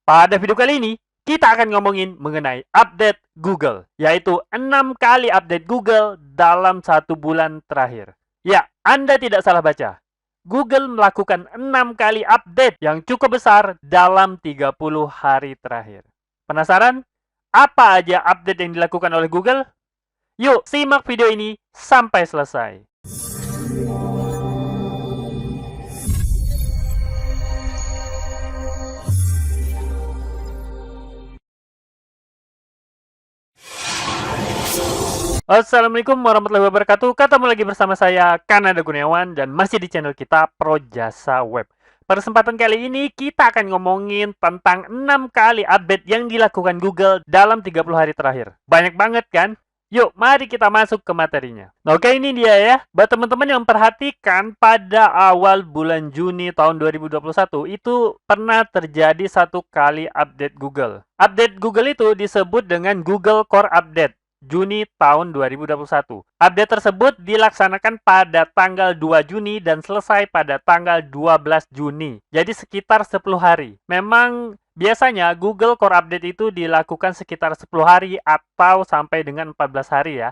Pada video kali ini, kita akan ngomongin mengenai update Google, yaitu 6 kali update Google dalam 1 bulan terakhir. Ya, Anda tidak salah baca. Google melakukan 6 kali update yang cukup besar dalam 30 hari terakhir. Penasaran? Apa aja update yang dilakukan oleh Google? Yuk, simak video ini sampai selesai. Assalamualaikum warahmatullahi wabarakatuh. Ketemu lagi bersama saya, Kanada Gunawan, dan masih di channel kita Pro Jasa Web. Pada kesempatan kali ini, kita akan ngomongin tentang 6 kali update yang dilakukan Google dalam 30 hari terakhir. Banyak banget kan? Yuk, mari kita masuk ke materinya. Nah, oke, ini dia ya. Buat teman-teman yang perhatikan, pada awal bulan Juni tahun 2021, itu pernah terjadi 1 kali update Google. Update Google itu disebut dengan Google Core Update. Juni tahun 2021. Update tersebut dilaksanakan pada tanggal 2 Juni dan selesai pada tanggal 12 Juni. Jadi sekitar 10 hari. Memang biasanya Google Core Update itu dilakukan sekitar 10 hari atau sampai dengan 14 hari ya.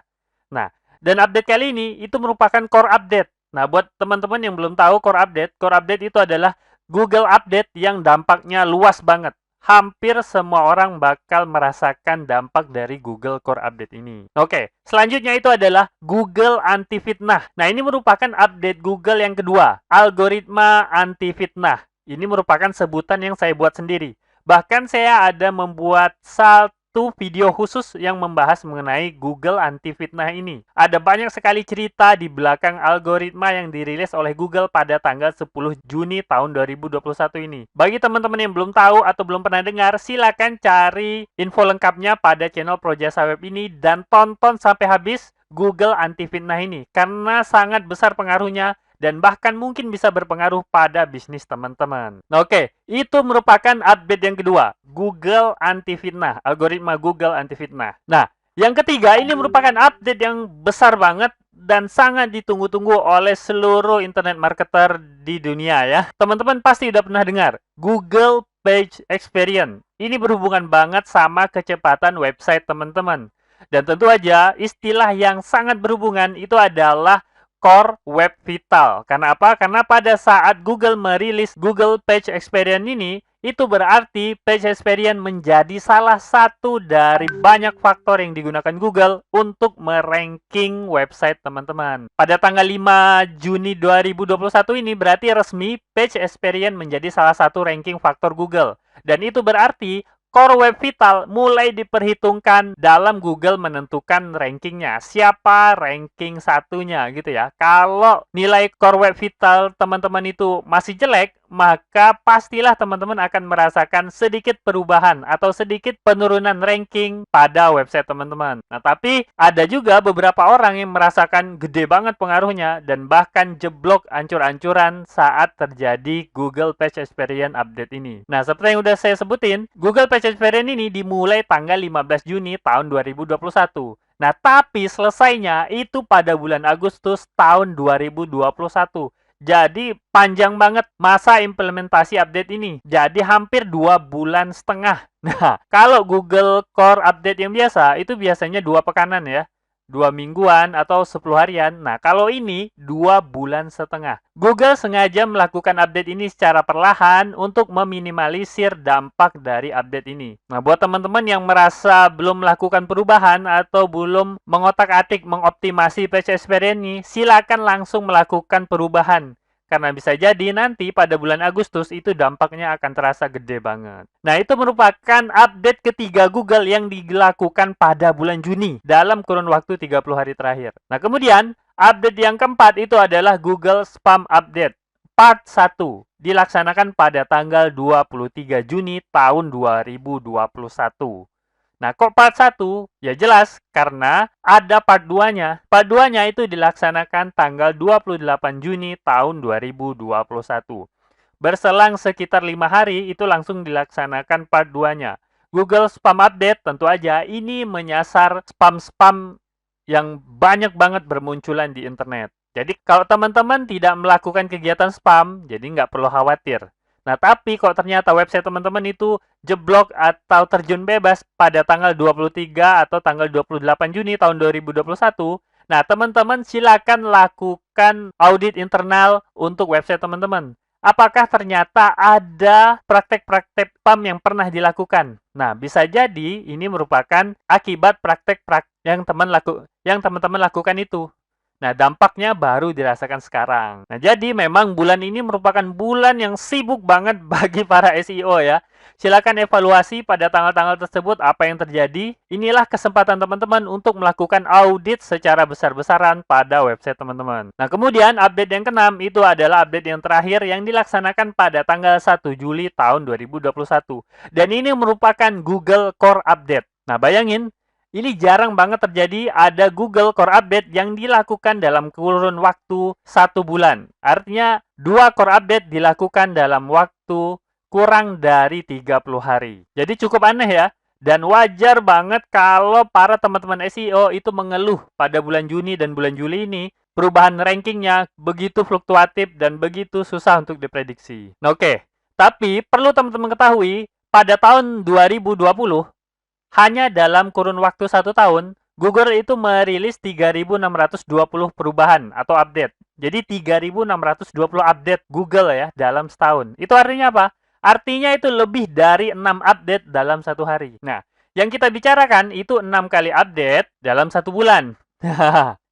Nah, dan update kali ini itu merupakan Core Update. Nah, buat teman-teman yang belum tahu Core Update itu adalah Google Update yang dampaknya luas banget. Hampir semua orang bakal merasakan dampak dari Google Core Update ini. Oke, selanjutnya itu adalah Google Anti Fitnah. Nah, ini merupakan update Google yang kedua, algoritma anti fitnah. Ini merupakan sebutan yang saya buat sendiri. Bahkan saya ada membuat satu video khusus yang membahas mengenai Google Anti Fitnah ini. Ada banyak sekali cerita di belakang algoritma yang dirilis oleh Google pada tanggal 10 Juni tahun 2021 ini. Bagi teman-teman yang belum tahu atau belum pernah dengar, silakan cari info lengkapnya pada channel Pro Jasa Web ini dan tonton sampai habis Google Anti Fitnah ini karena sangat besar pengaruhnya dan bahkan mungkin bisa berpengaruh pada bisnis teman-teman. Nah, oke, itu merupakan update yang kedua, Google Anti Fitnah, algoritma Google Anti Fitnah. Nah, yang ketiga ini merupakan update yang besar banget dan sangat ditunggu-tunggu oleh seluruh internet marketer di dunia ya. Teman-teman pasti udah pernah dengar Google Page Experience. Ini berhubungan banget sama kecepatan website teman-teman. Dan tentu aja istilah yang sangat berhubungan itu adalah Core Web Vital. Karena apa? Karena pada saat Google merilis Google Page Experience ini, itu berarti Page Experience menjadi salah satu dari banyak faktor yang digunakan Google untuk meranking website teman-teman. Pada tanggal 5 Juni 2021 ini berarti resmi Page Experience menjadi salah satu ranking faktor Google. Dan itu berarti Core Web Vital mulai diperhitungkan dalam Google menentukan rankingnya. Siapa ranking satunya gitu ya. Kalau nilai Core Web Vital teman-teman itu masih jelek, maka pastilah teman-teman akan merasakan sedikit perubahan atau sedikit penurunan ranking pada website teman-teman. Nah, tapi ada juga beberapa orang yang merasakan gede banget pengaruhnya dan bahkan jeblok ancur-ancuran saat terjadi Google Page Experience update ini. Nah, seperti yang udah saya sebutin, Google Page Experience ini dimulai tanggal 15 Juni tahun 2021. Nah, tapi selesainya itu pada bulan Agustus tahun 2021. Jadi panjang banget masa implementasi update ini. Jadi hampir 2 bulan setengah. Nah, kalau Google Core Update yang biasa, itu biasanya 2 pekanan ya. 2 mingguan atau 10 harian. Nah, kalau ini 2 bulan setengah. Google sengaja melakukan update ini secara perlahan untuk meminimalisir dampak dari update ini. Nah, buat teman-teman yang merasa belum melakukan perubahan atau belum mengotak-atik mengoptimasi Page Experience ini, silakan langsung melakukan perubahan. Karena bisa jadi nanti pada bulan Agustus itu dampaknya akan terasa gede banget. Nah, itu merupakan update ketiga Google yang dilakukan pada bulan Juni dalam kurun waktu 30 hari terakhir. Nah, kemudian update yang keempat itu adalah Google Spam Update Part 1 dilaksanakan pada tanggal 23 Juni tahun 2021. Nah, kok part 1? Ya jelas, karena ada part 2-nya. Part 2-nya itu dilaksanakan tanggal 28 Juni tahun 2021. Berselang sekitar 5 hari, itu langsung dilaksanakan part 2-nya. Google Spam Update tentu aja ini menyasar spam-spam yang banyak banget bermunculan di internet. Jadi kalau teman-teman tidak melakukan kegiatan spam, jadi nggak perlu khawatir. Nah, tapi kok ternyata website teman-teman itu jeblok atau terjun bebas pada tanggal 23 atau tanggal 28 Juni tahun 2021, nah, teman-teman silakan lakukan audit internal untuk website teman-teman. Apakah ternyata ada praktek-praktek spam yang pernah dilakukan? Nah, bisa jadi ini merupakan akibat praktek-praktek yang teman-teman lakukan itu. Nah, dampaknya baru dirasakan sekarang. Nah, jadi memang bulan ini merupakan bulan yang sibuk banget bagi para SEO ya. Silakan evaluasi pada tanggal-tanggal tersebut apa yang terjadi. Inilah kesempatan teman-teman untuk melakukan audit secara besar-besaran pada website teman-teman. Nah, kemudian update yang keenam itu adalah update yang terakhir yang dilaksanakan pada tanggal 1 Juli tahun 2021. Dan ini merupakan Google Core Update. Nah, bayangin, ini jarang banget terjadi ada Google Core Update yang dilakukan dalam kurun waktu 1 bulan. Artinya, 2 Core Update dilakukan dalam waktu kurang dari 30 hari. Jadi cukup aneh ya. Dan wajar banget kalau para teman-teman SEO itu mengeluh pada bulan Juni dan bulan Juli ini. Perubahan rankingnya begitu fluktuatif dan begitu susah untuk diprediksi. Nah, oke. Tapi perlu teman-teman ketahui, pada tahun 2020, hanya dalam kurun waktu 1 tahun, Google itu merilis 3.620 perubahan atau update. Jadi 3.620 update Google ya dalam setahun. Itu artinya apa? Artinya itu lebih dari 6 update dalam 1 hari. Nah, yang kita bicarakan itu 6 kali update dalam 1 bulan.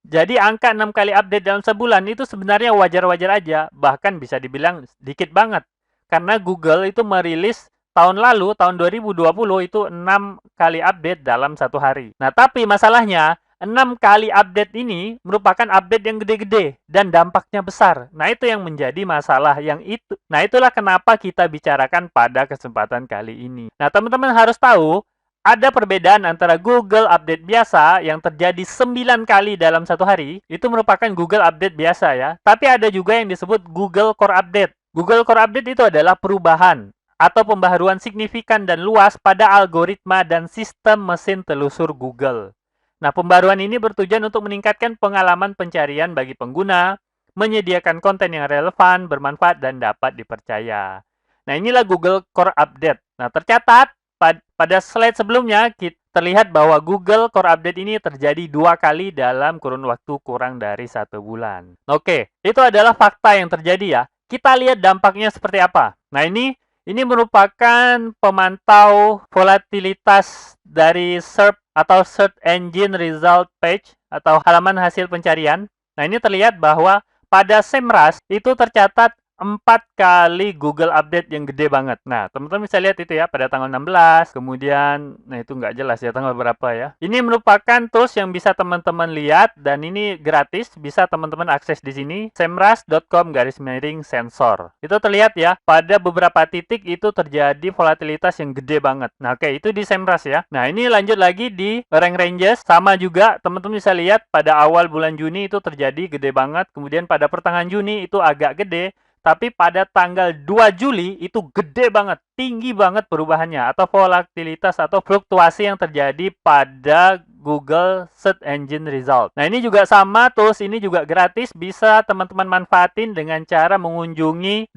Jadi angka 6 kali update dalam sebulan itu sebenarnya wajar-wajar aja. Bahkan bisa dibilang sedikit banget. Karena Google itu merilis tahun lalu, tahun 2020 itu 6 kali update dalam 1 hari. Nah, tapi masalahnya 6 kali update ini merupakan update yang gede-gede dan dampaknya besar. Nah, itu yang menjadi masalah yang itu. Nah, itulah kenapa kita bicarakan pada kesempatan kali ini. Nah, teman-teman harus tahu ada perbedaan antara Google Update biasa yang terjadi 9 kali dalam 1 hari, itu merupakan Google Update biasa ya. Tapi ada juga yang disebut Google Core Update. Google Core Update itu adalah perubahan atau pembaharuan signifikan dan luas pada algoritma dan sistem mesin telusur Google. Nah, pembaruan ini bertujuan untuk meningkatkan pengalaman pencarian bagi pengguna, menyediakan konten yang relevan, bermanfaat, dan dapat dipercaya. Nah, inilah Google Core Update. Nah, tercatat pada slide sebelumnya, terlihat bahwa Google Core Update ini terjadi 2 kali dalam kurun waktu kurang dari 1 bulan. Oke, itu adalah fakta yang terjadi ya. Kita lihat dampaknya seperti apa. Nah, ini merupakan pemantau volatilitas dari SERP atau Search Engine Result Page atau halaman hasil pencarian. Nah, ini terlihat bahwa pada Semrush itu tercatat 4 kali Google Update yang gede banget. Nah, teman-teman bisa lihat itu ya, pada tanggal 16, kemudian, nah itu nggak jelas ya tanggal berapa ya. Ini merupakan tools yang bisa teman-teman lihat, dan ini gratis, bisa teman-teman akses di sini, semrush.com/sensor. Itu terlihat ya, pada beberapa titik itu terjadi volatilitas yang gede banget. Nah, oke, itu di Semrush ya. Nah, ini lanjut lagi di Rank Ranges, sama juga, teman-teman bisa lihat pada awal bulan Juni itu terjadi gede banget, kemudian pada pertengahan Juni itu agak gede, tapi pada tanggal 2 Juli itu gede banget, tinggi banget perubahannya atau volatilitas atau fluktuasi yang terjadi pada Google Search Engine Result. Nah, ini juga sama, tools ini juga gratis, bisa teman-teman manfaatin dengan cara mengunjungi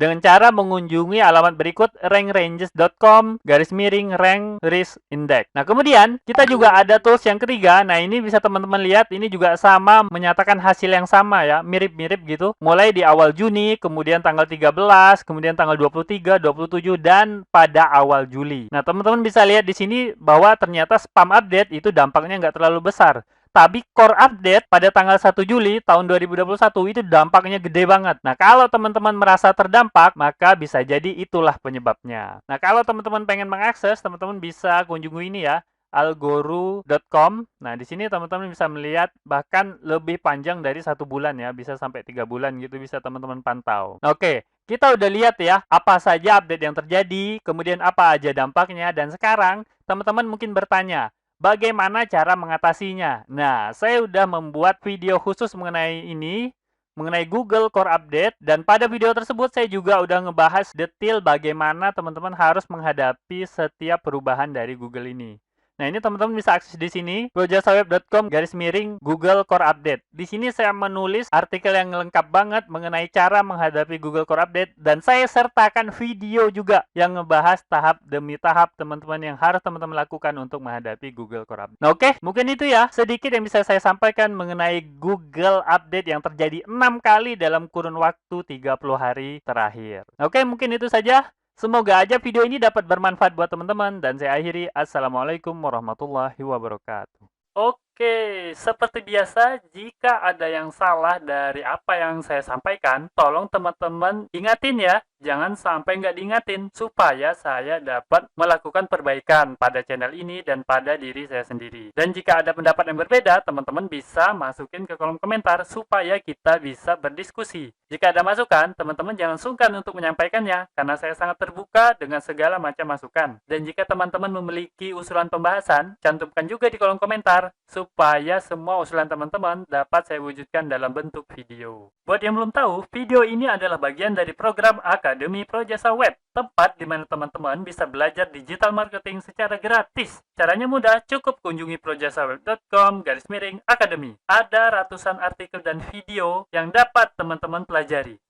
alamat berikut, rankranges.com/rank risk index. Nah, kemudian kita juga ada tools yang ketiga. Nah, ini bisa teman-teman lihat, ini juga sama, menyatakan hasil yang sama ya, mirip-mirip gitu. Mulai di awal Juni, kemudian tanggal 13, kemudian tanggal 23, 27, dan pada awal Juli. Nah, teman-teman bisa lihat di sini bahwa ternyata spam update itu dampaknya nggak terlalu besar. Tapi core update pada tanggal 1 Juli tahun 2021 itu dampaknya gede banget. Nah, kalau teman-teman merasa terdampak, maka bisa jadi itulah penyebabnya. Nah, kalau teman-teman pengen mengakses, teman-teman bisa kunjungi ini ya, algoru.com. Nah, di sini teman-teman bisa melihat bahkan lebih panjang dari 1 bulan ya, bisa sampai 3 bulan gitu, bisa teman-teman pantau. Oke, kita udah lihat ya, apa saja update yang terjadi, kemudian apa aja dampaknya, dan sekarang teman-teman mungkin bertanya, bagaimana cara mengatasinya? Nah, saya udah membuat video khusus mengenai ini, mengenai Google Core Update, dan pada video tersebut saya juga udah ngebahas detail bagaimana teman-teman harus menghadapi setiap perubahan dari Google ini. Nah, ini teman-teman bisa akses di sini, projasaweb.com/Google Core Update. Di sini saya menulis artikel yang lengkap banget mengenai cara menghadapi Google Core Update, dan saya sertakan video juga yang ngebahas tahap demi tahap teman-teman yang harus teman-teman lakukan untuk menghadapi Google Core Update. Nah, oke, mungkin itu ya sedikit yang bisa saya sampaikan mengenai Google Update yang terjadi 6 kali dalam kurun waktu 30 hari terakhir. Oke, mungkin itu saja. Semoga aja video ini dapat bermanfaat buat teman-teman, dan saya akhiri. Assalamualaikum warahmatullahi wabarakatuh. Oke, seperti biasa, jika ada yang salah dari apa yang saya sampaikan, tolong teman-teman ingatin ya. Jangan sampai nggak diingatin, supaya saya dapat melakukan perbaikan pada channel ini dan pada diri saya sendiri. Dan jika ada pendapat yang berbeda, teman-teman bisa masukin ke kolom komentar, supaya kita bisa berdiskusi. Jika ada masukan, teman-teman jangan sungkan untuk menyampaikannya, karena saya sangat terbuka dengan segala macam masukan. Dan jika teman-teman memiliki usulan pembahasan, cantumkan juga di kolom komentar, supaya semua usulan teman-teman dapat saya wujudkan dalam bentuk video. Buat yang belum tahu, video ini adalah bagian dari program Akademi Projasa Web, tempat di mana teman-teman bisa belajar digital marketing secara gratis. Caranya mudah, cukup kunjungi projasaweb.com/akademi. Ada ratusan artikel dan video yang dapat teman-teman pelajari.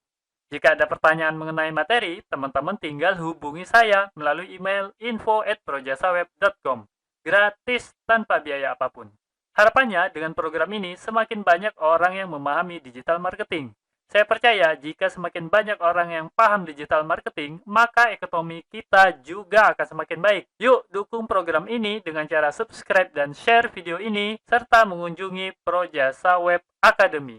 Jika ada pertanyaan mengenai materi, teman-teman tinggal hubungi saya melalui email info@projasaweb.com. Gratis tanpa biaya apapun. Harapannya, dengan program ini, semakin banyak orang yang memahami digital marketing. Saya percaya jika semakin banyak orang yang paham digital marketing, maka ekonomi kita juga akan semakin baik. Yuk, dukung program ini dengan cara subscribe dan share video ini, serta mengunjungi Projasa Web Academy.